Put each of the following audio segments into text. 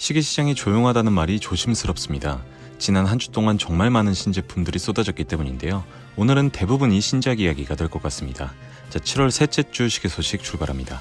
시계 시장이 조용하다는 말이 조심스럽습니다. 지난 한 주 동안 정말 많은 신제품들이 쏟아졌기 때문인데요. 오늘은 대부분이 신작 이야기가 될 것 같습니다. 자, 7월 셋째 주 시계 소식 출발합니다.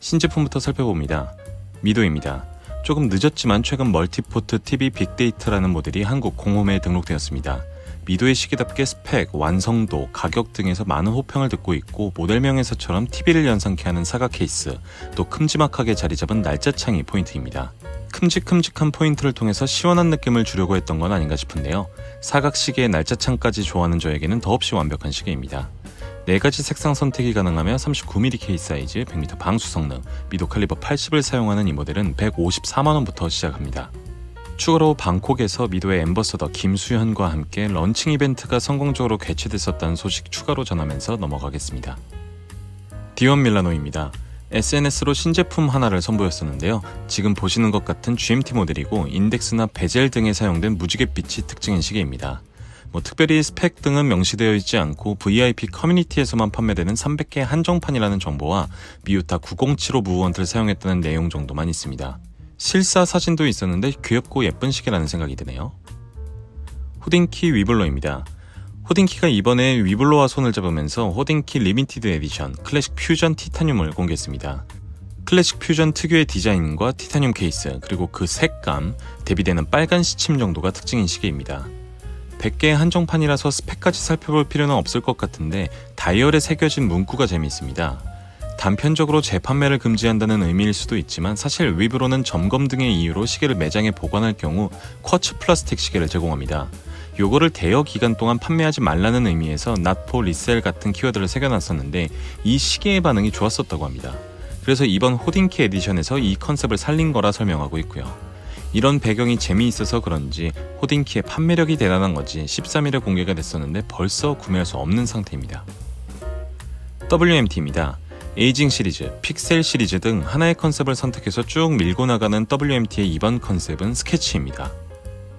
신제품부터 살펴봅니다. 미도입니다. 조금 늦었지만 최근 멀티포트 TV 빅데이터라는 모델이 한국 공홈에 등록되었습니다. 미도의 시계답게 스펙, 완성도, 가격 등에서 많은 호평을 듣고 있고 모델명에서처럼 TV를 연상케 하는 사각 케이스, 또 큼지막하게 자리 잡은 날짜창이 포인트입니다. 큼직큼직한 포인트를 통해서 시원한 느낌을 주려고 했던 건 아닌가 싶은데요. 사각 시계의 날짜창까지 좋아하는 저에게는 더없이 완벽한 시계입니다. 4가지 색상 선택이 가능하며 39mm K 사이즈, 100m 방수 성능, 미도 칼리버 80을 사용하는 이 모델은 154만원부터 시작합니다. 추가로 방콕에서 미도의 앰버서더 김수현과 함께 런칭 이벤트가 성공적으로 개최됐었다는 소식 추가로 전하면서 넘어가겠습니다. 디원 밀라노입니다. SNS로 신제품 하나를 선보였었는데요. 지금 보시는 것 같은 GMT 모델이고 인덱스나 베젤 등에 사용된 무지갯빛이 특징인 시계입니다. 특별히 스펙 등은 명시되어 있지 않고 VIP 커뮤니티에서만 판매되는 300개 한정판이라는 정보와 미우타 9075 무브먼트를 사용했다는 내용 정도만 있습니다. 실사 사진도 있었는데 귀엽고 예쁜 시계라는 생각이 드네요. 호딩키 위블로입니다. 호딩키가 이번에 위블로와 손을 잡으면서 호딩키 리미티드 에디션 클래식 퓨전 티타늄을 공개했습니다. 클래식 퓨전 특유의 디자인과 티타늄 케이스, 그리고 그 색감, 대비되는 빨간 시침 정도가 특징인 시계입니다. 100개의 한정판이라서 스펙까지 살펴볼 필요는 없을 것 같은데 다이얼에 새겨진 문구가 재미있습니다. 단편적으로 재판매를 금지한다는 의미일 수도 있지만 사실 위브로는 점검 등의 이유로 시계를 매장에 보관할 경우 쿼츠 플라스틱 시계를 제공합니다. 요거를 대여 기간 동안 판매하지 말라는 의미에서 not for resale 같은 키워드를 새겨놨었는데 이 시계의 반응이 좋았었다고 합니다. 그래서 이번 호딩키 에디션에서 이 컨셉을 살린 거라 설명하고 있고요. 이런 배경이 재미있어서 그런지 호딩키의 판매력이 대단한 건지 13일에 공개가 됐었는데 벌써 구매할 수 없는 상태입니다. WMT입니다. 에이징 시리즈, 픽셀 시리즈 등 하나의 컨셉을 선택해서 쭉 밀고 나가는 WMT의 이번 컨셉은 스케치입니다.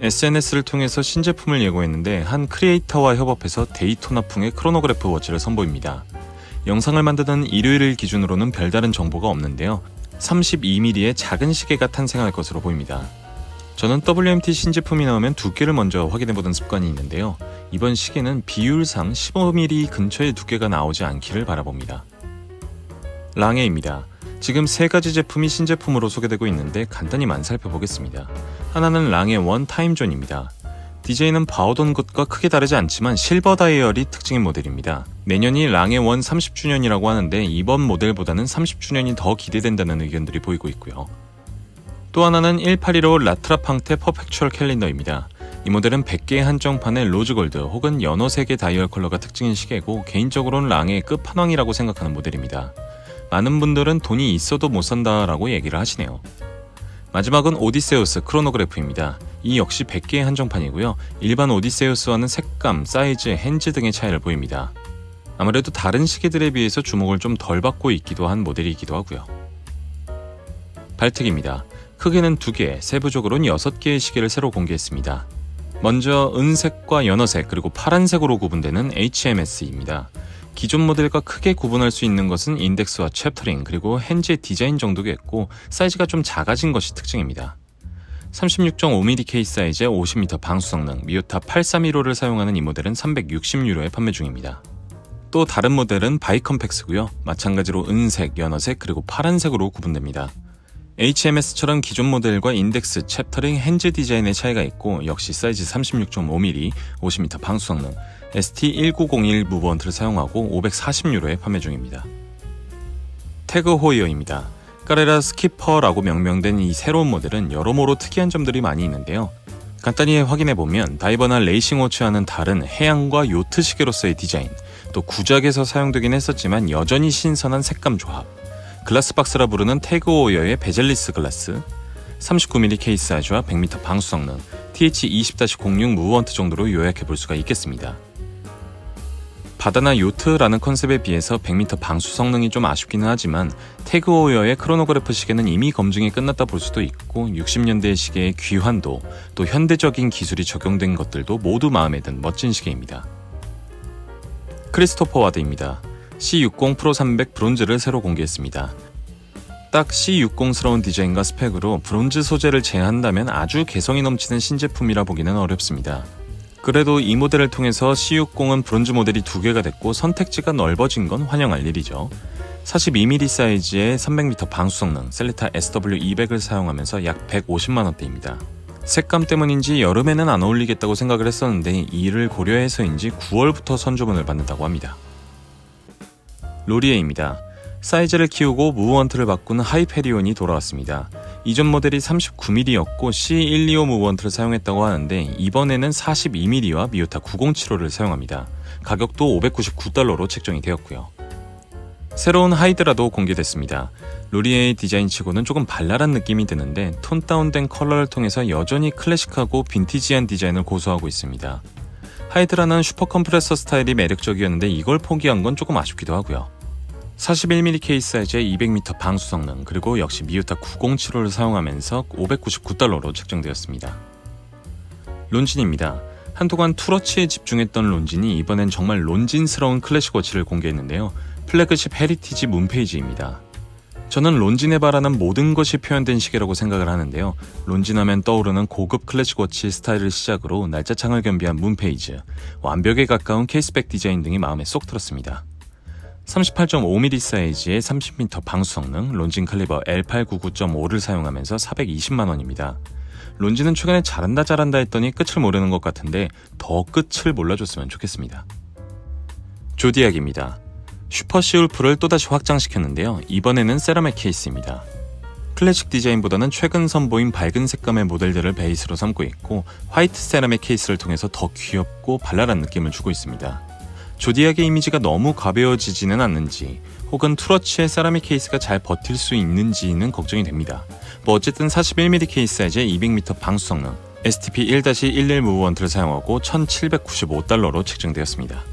SNS를 통해서 신제품을 예고했는데 한 크리에이터와 협업해서 데이토나풍의 크로노그래프 워치를 선보입니다. 영상을 만드는 일요일을 기준으로는 별다른 정보가 없는데요. 32mm의 작은 시계가 탄생할 것으로 보입니다. 저는 WMT 신제품이 나오면 두께를 먼저 확인해보던 습관이 있는데요. 이번 시계는 비율상 15mm 근처의 두께가 나오지 않기를 바라봅니다. 랑에입니다. 지금 3가지 제품이 신제품으로 소개되고 있는데 간단히만 살펴보겠습니다. 하나는 랑에 원 타임존입니다. 디자인은 봐오던 것과 크게 다르지 않지만 실버 다이얼이 특징인 모델입니다. 내년이 랑에 원 30주년이라고 하는데 이번 모델보다는 30주년이 더 기대된다는 의견들이 보이고 있고요. 또 하나는 1815 라트라팡테 퍼펙추얼 캘린더입니다. 이 모델은 100개의 한정판에 로즈골드 혹은 연어색의 다이얼 컬러가 특징인 시계고 개인적으로는 랑의 끝판왕이라고 생각하는 모델입니다. 많은 분들은 돈이 있어도 못 산다 라고 얘기를 하시네요. 마지막은 오디세우스 크로노그래프입니다. 이 역시 100개의 한정판이고요. 일반 오디세우스와는 색감, 사이즈, 핸즈 등의 차이를 보입니다. 아무래도 다른 시계들에 비해서 주목을 좀 덜 받고 있기도 한 모델이기도 하고요. 발특입니다. 크게는 2개, 세부적으로는 6개의 시계를 새로 공개했습니다. 먼저 은색과 연어색 그리고 파란색으로 구분되는 HMS입니다. 기존 모델과 크게 구분할 수 있는 것은 인덱스와 챕터링 그리고 핸즈의 디자인 정도겠고 사이즈가 좀 작아진 것이 특징입니다. 36.5mm K 사이즈의 50m 방수 성능 미우타 8315를 사용하는 이 모델은 360유로에 판매 중입니다. 또 다른 모델은 바이컴팩스고요. 마찬가지로 은색, 연어색 그리고 파란색으로 구분됩니다. HMS처럼 기존 모델과 인덱스, 챕터링, 핸즈 디자인의 차이가 있고 역시 사이즈 36.5mm, 50m 방수 성능 ST1901 무브먼트를 사용하고 540유로에 판매 중입니다. 태그 호이어입니다. 까레라 스키퍼라고 명명된 이 새로운 모델은 여러모로 특이한 점들이 많이 있는데요. 간단히 확인해보면 다이버나 레이싱워치와는 다른 해양과 요트 시계로서의 디자인, 또 구작에서 사용되긴 했었지만 여전히 신선한 색감 조합, 글라스박스라 부르는 태그 호이어의 베젤리스 글라스, 39mm 케이스 사이즈와 100m 방수 성능, TH20-06 무브먼트 정도로 요약해볼 수가 있겠습니다. 바다나 요트라는 컨셉에 비해서 100m 방수 성능이 좀 아쉽기는 하지만 태그 호이어의 크로노그래프 시계는 이미 검증이 끝났다 볼 수도 있고 60년대 시계의 귀환도 또 현대적인 기술이 적용된 것들도 모두 마음에 든 멋진 시계입니다. 크리스토퍼 와드입니다. C60 프로 300 브론즈를 새로 공개했습니다. 딱 C60스러운 디자인과 스펙으로 브론즈 소재를 제외한다면 아주 개성이 넘치는 신제품이라 보기는 어렵습니다. 그래도 이 모델을 통해서 C60은 브론즈 모델이 2개가 됐고 선택지가 넓어진 건 환영할 일이죠. 42mm 사이즈의 300m 방수 성능 셀리타 SW200을 사용하면서 약 150만원대입니다. 색감 때문인지 여름에는 안 어울리겠다고 생각을 했었는데 이를 고려해서인지 9월부터 선주문을 받는다고 합니다. 로리에입니다. 사이즈를 키우고 무브먼트를 바꾼 하이페리온이 돌아왔습니다. 이전 모델이 39mm였고 C125 무브먼트를 사용했다고 하는데 이번에는 42mm와 미오타 907호를 사용합니다. 가격도 $599로 책정이 되었고요. 새로운 하이드라도 공개됐습니다. 로리에의 디자인치고는 조금 발랄한 느낌이 드는데 톤 다운된 컬러를 통해서 여전히 클래식하고 빈티지한 디자인을 고수하고 있습니다. 하이드라는 슈퍼 컴프레서 스타일이 매력적이었는데 이걸 포기한 건 조금 아쉽기도 하고요. 41mm 케이스 사이즈의 200m 방수 성능 그리고 역시 미오타 907호를 사용하면서 $599로 책정되었습니다. 론진입니다. 한동안 투러치에 집중했던 론진이 이번엔 정말 론진스러운 클래식 워치를 공개했는데요. 플래그십 헤리티지 문페이지입니다. 저는 론진에 바라는 모든 것이 표현된 시계라고 생각을 하는데요. 론진하면 떠오르는 고급 클래식 워치 스타일을 시작으로 날짜창을 겸비한 문페이지, 완벽에 가까운 케이스백 디자인 등이 마음에 쏙 들었습니다. 38.5mm 사이즈의 30m 방수 성능 론진 칼리버 L899.5를 사용하면서 420만원입니다. 론진은 최근에 잘한다 했더니 끝을 모르는 것 같은데 더 끝을 몰라줬으면 좋겠습니다. 조디악입니다. 슈퍼시 울프를 또다시 확장시켰는데요. 이번에는 세라믹 케이스입니다. 클래식 디자인보다는 최근 선보인 밝은 색감의 모델들을 베이스로 삼고 있고 화이트 세라믹 케이스를 통해서 더 귀엽고 발랄한 느낌을 주고 있습니다. 조디악의 이미지가 너무 가벼워지지는 않는지 혹은 투러치의 세라믹 케이스가 잘 버틸 수 있는지는 걱정이 됩니다. 어쨌든 41mm 케이스 사이즈의 200m 방수 성능 STP-1-11 무브먼트를 사용하고 $1,795로 책정되었습니다.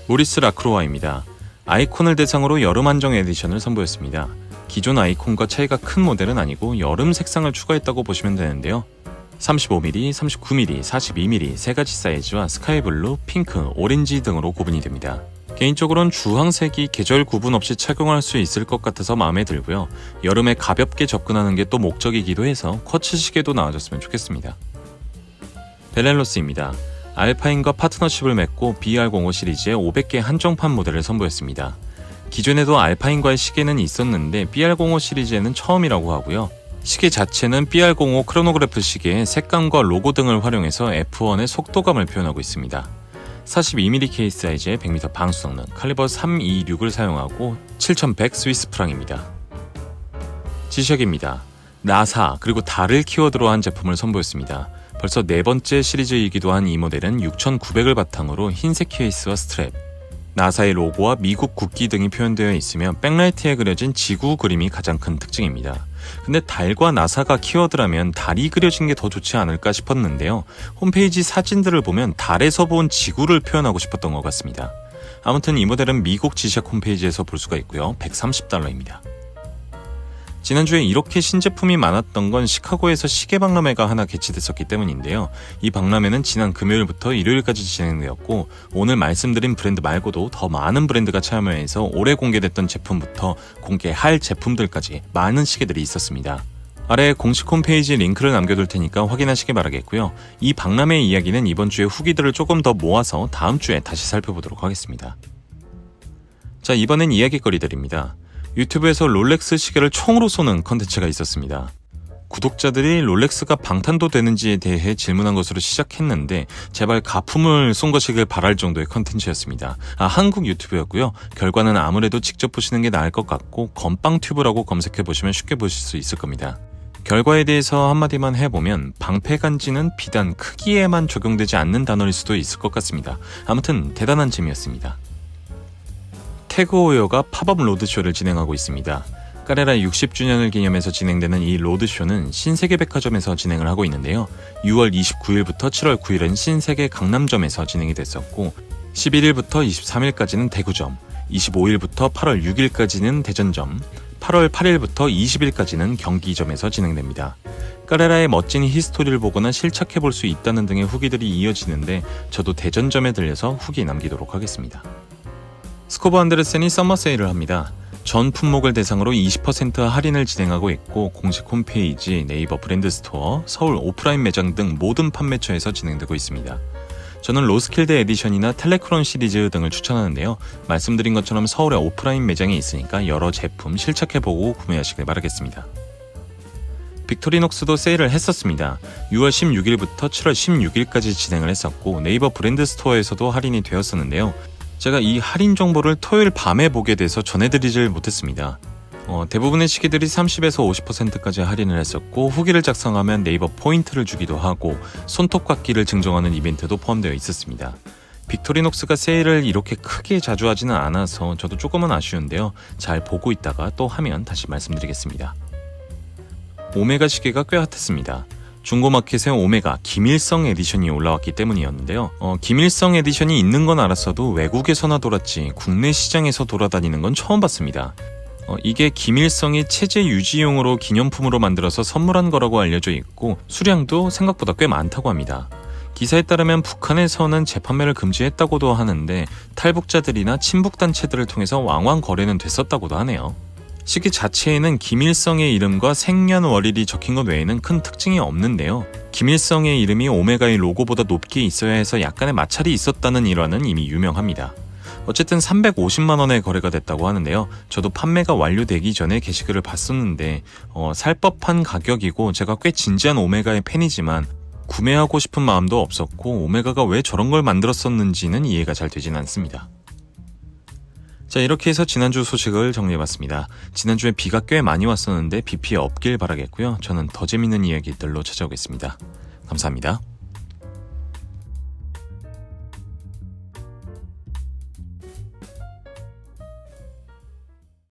모리스 라크로와입니다. 아이콘을 대상으로 여름 한정 에디션을 선보였습니다. 기존 아이콘과 차이가 큰 모델은 아니고 여름 색상을 추가했다고 보시면 되는데요. 35mm, 39mm, 42mm 세 가지 사이즈와 스카이블루, 핑크, 오렌지 등으로 구분이 됩니다. 개인적으로는 주황색이 계절 구분 없이 착용할 수 있을 것 같아서 마음에 들고요. 여름에 가볍게 접근하는 게 또 목적이기도 해서 쿼츠 시계도 나와줬으면 좋겠습니다. 벨렐로스입니다. 알파인과 파트너십을 맺고 BR05 시리즈의 500개 한정판 모델을 선보였습니다. 기존에도 알파인과의 시계는 있었는데 BR05 시리즈에는 처음이라고 하고요. 시계 자체는 BR05 크로노그래프 시계의 색감과 로고 등을 활용해서 F1의 속도감을 표현하고 있습니다. 42mm 케이스 사이즈의 100m 방수 성능 칼리버 326을 사용하고 7100 스위스 프랑입니다. 지샥입니다. 나사 그리고 달을 키워드로 한 제품을 선보였습니다. 벌써 네 번째 시리즈이기도 한 이 모델은 6900을 바탕으로 흰색 케이스와 스트랩, 나사의 로고와 미국 국기 등이 표현되어 있으며 백라이트에 그려진 지구 그림이 가장 큰 특징입니다. 근데 달과 나사가 키워드라면 달이 그려진 게 더 좋지 않을까 싶었는데요. 홈페이지 사진들을 보면 달에서 본 지구를 표현하고 싶었던 것 같습니다. 아무튼 이 모델은 미국 지샥 홈페이지에서 볼 수가 있고요. $130입니다. 지난주에 이렇게 신제품이 많았던 건 시카고에서 시계 박람회가 하나 개최됐었기 때문인데요. 이 박람회는 지난 금요일부터 일요일까지 진행되었고 오늘 말씀드린 브랜드 말고도 더 많은 브랜드가 참여해서 올해 공개됐던 제품부터 공개할 제품들까지 많은 시계들이 있었습니다. 아래에 공식 홈페이지 링크를 남겨둘 테니까 확인하시기 바라겠고요. 이 박람회 이야기는 이번 주에 후기들을 조금 더 모아서 다음 주에 다시 살펴보도록 하겠습니다. 자, 이번엔 이야기거리들입니다. 유튜브에서 롤렉스 시계를 총으로 쏘는 컨텐츠가 있었습니다. 구독자들이 롤렉스가 방탄도 되는지에 대해 질문한 것으로 시작했는데 제발 가품을 쏜 것이길 바랄 정도의 컨텐츠였습니다. 한국 유튜브였고요. 결과는 아무래도 직접 보시는 게 나을 것 같고 건빵튜브라고 검색해보시면 쉽게 보실 수 있을 겁니다. 결과에 대해서 한마디만 해보면 방패간지는 비단 크기에만 적용되지 않는 단어일 수도 있을 것 같습니다. 아무튼 대단한 재미였습니다. 태그호어가 팝업 로드쇼를 진행하고 있습니다. 까레라 60주년을 기념해서 진행되는 이 로드쇼는 신세계백화점에서 진행을 하고 있는데요. 6월 29일부터 7월 9일은 신세계 강남점에서 진행이 됐었고 11일부터 23일까지는 대구점, 25일부터 8월 6일까지는 대전점, 8월 8일부터 20일까지는 경기점에서 진행됩니다. 까레라의 멋진 히스토리를 보거나 실착해볼 수 있다는 등의 후기들이 이어지는데 저도 대전점에 들려서 후기 남기도록 하겠습니다. 스코보 안데르센이 썸머 세일을 합니다. 전 품목을 대상으로 20% 할인을 진행하고 있고 공식 홈페이지, 네이버 브랜드 스토어, 서울 오프라인 매장 등 모든 판매처에서 진행되고 있습니다. 저는 로스킬드 에디션이나 텔레크론 시리즈 등을 추천하는데요. 말씀드린 것처럼 서울에 오프라인 매장이 있으니까 여러 제품 실착해보고 구매하시길 바라겠습니다. 빅토리녹스도 세일을 했었습니다. 6월 16일부터 7월 16일까지 진행을 했었고 네이버 브랜드 스토어에서도 할인이 되었었는데요. 제가 이 할인 정보를 토요일 밤에 보게 돼서 전해드리질 못했습니다. 대부분의 시계들이 30에서 50%까지 할인을 했었고 후기를 작성하면 네이버 포인트를 주기도 하고 손톱깎이를 증정하는 이벤트도 포함되어 있었습니다. 빅토리녹스가 세일을 이렇게 크게 자주 하지는 않아서 저도 조금은 아쉬운데요. 잘 보고 있다가 또 하면 다시 말씀드리겠습니다. 오메가 시계가 꽤 핫했습니다. 중고마켓에 오메가 김일성 에디션이 올라왔기 때문이었는데요. 김일성 에디션이 있는 건 알았어도 외국에서나 돌았지 국내 시장에서 돌아다니는 건 처음 봤습니다. 이게 김일성이 체제 유지용으로 기념품으로 만들어서 선물한 거라고 알려져 있고 수량도 생각보다 꽤 많다고 합니다. 기사에 따르면 북한에서는 재판매를 금지했다고도 하는데 탈북자들이나 친북단체들을 통해서 왕왕 거래는 됐었다고도 하네요. 시계 자체에는 김일성의 이름과 생년월일이 적힌 것 외에는 큰 특징이 없는데요. 김일성의 이름이 오메가의 로고보다 높게 있어야 해서 약간의 마찰이 있었다는 일화는 이미 유명합니다. 어쨌든 350만원에 거래가 됐다고 하는데요. 저도 판매가 완료되기 전에 게시글을 봤었는데 살 법한 가격이고 제가 꽤 진지한 오메가의 팬이지만 구매하고 싶은 마음도 없었고 오메가가 왜 저런 걸 만들었었는지는 이해가 잘 되진 않습니다. 자, 이렇게 해서 지난주 소식을 정리해봤습니다. 지난주에 비가 꽤 많이 왔었는데 비 피해 없길 바라겠고요. 저는 더 재밌는 이야기들로 찾아오겠습니다. 감사합니다.